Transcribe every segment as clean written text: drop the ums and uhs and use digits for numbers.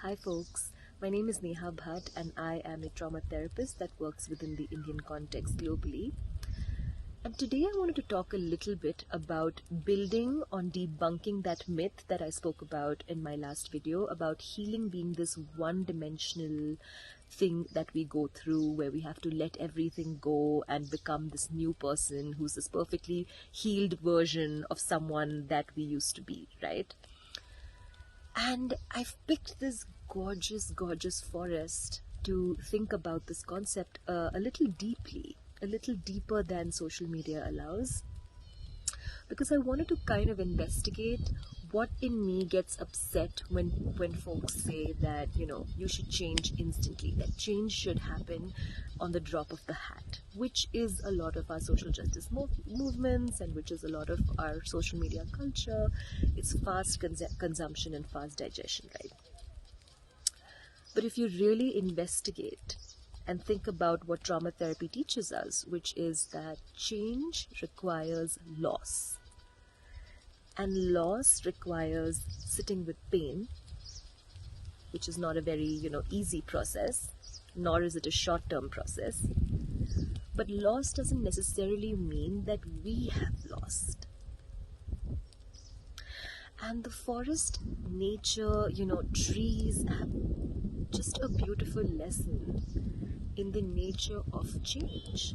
Hi folks, my name is Neha Bhatt and I am a trauma therapist that works within the Indian context globally. And today I wanted to talk a little bit about building on debunking that myth that I spoke about in my last video about healing being this one-dimensional thing that we go through where we have to let everything go and become this new person who's this perfectly healed version of someone that we used to be, right? And I've picked this gorgeous forest to think about this concept a little deeply, a little deeper than social media allows, because I wanted to kind of investigate what in me gets upset when folks say that, you should change instantly, that change should happen on the drop of the hat, which is a lot of our social justice movements and which is a lot of our social media culture. It's fast consumption and fast digestion, right? But if you really investigate and think about what trauma therapy teaches us, which is that change requires loss. And loss requires sitting with pain, which is not a very, easy process, nor is it a short-term process. But loss doesn't necessarily mean that we have lost. And the forest, nature, trees have just a beautiful lesson in the nature of change.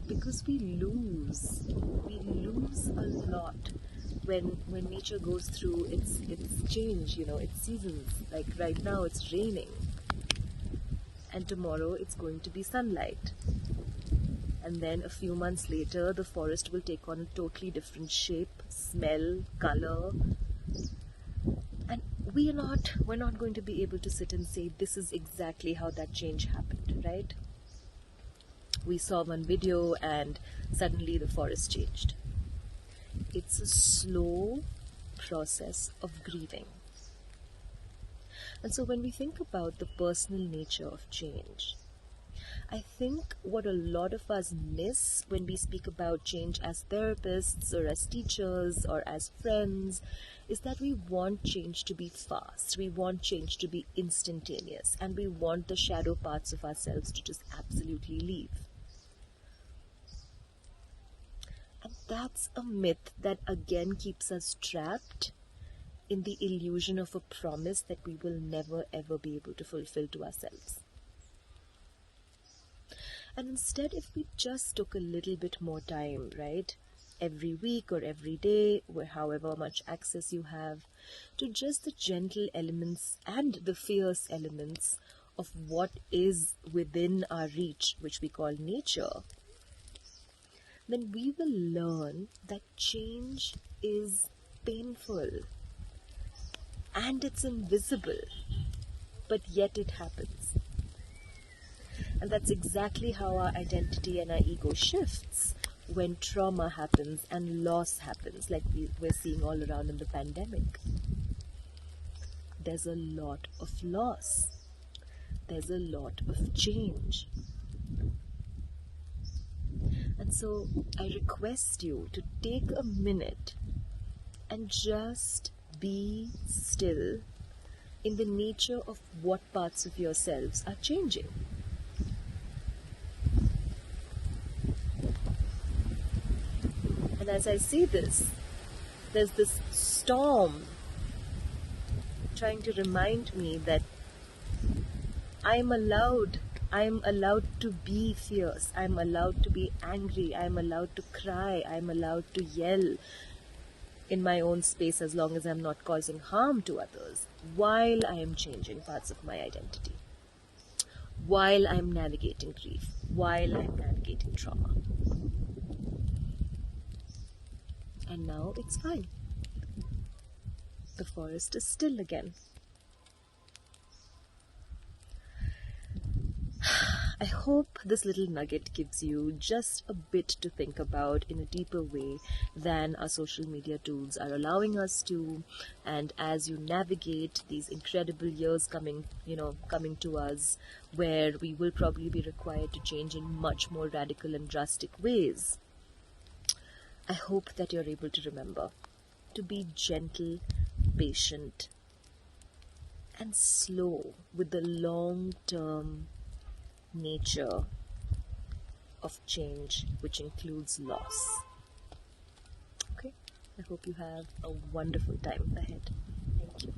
Because we lose a lot when nature goes through its change, its seasons. Like right now it's raining and tomorrow it's going to be sunlight, and then a few months later the forest will take on a totally different shape, smell, color, and we're not going to be able to sit and say this is exactly how that change happened, right? We saw one video and suddenly the forest changed. It's a slow process of grieving. And so when we think about the personal nature of change, I think what a lot of us miss when we speak about change as therapists or as teachers or as friends is that we want change to be fast, we want change to be instantaneous, and we want the shadow parts of ourselves to just absolutely leave. And that's a myth that again keeps us trapped in the illusion of a promise that we will never ever be able to fulfill to ourselves. And instead, if we just took a little bit more time, right, every week or every day, or however much access you have, to just the gentle elements and the fierce elements of what is within our reach, which we call nature, then we will learn that change is painful and it's invisible, but yet it happens. And that's exactly how our identity and our ego shifts when trauma happens and loss happens, like we're seeing all around in the pandemic. There's a lot of loss. There's a lot of change. And so I request you to take a minute and just be still in the nature of what parts of yourselves are changing. And as I say this, there's this storm trying to remind me that I'm allowed to be fierce, I'm allowed to be angry, I'm allowed to cry, I'm allowed to yell in my own space as long as I'm not causing harm to others, while I am changing parts of my identity, while I'm navigating grief, while I'm navigating trauma. And now it's fine. The forest is still again. I hope this little nugget gives you just a bit to think about in a deeper way than our social media tools are allowing us to. And as you navigate these incredible years coming to us, where we will probably be required to change in much more radical and drastic ways, I hope that you're able to remember to be gentle, patient, and slow with the long-term nature of change, which includes loss. Okay, I hope you have a wonderful time ahead. Thank you.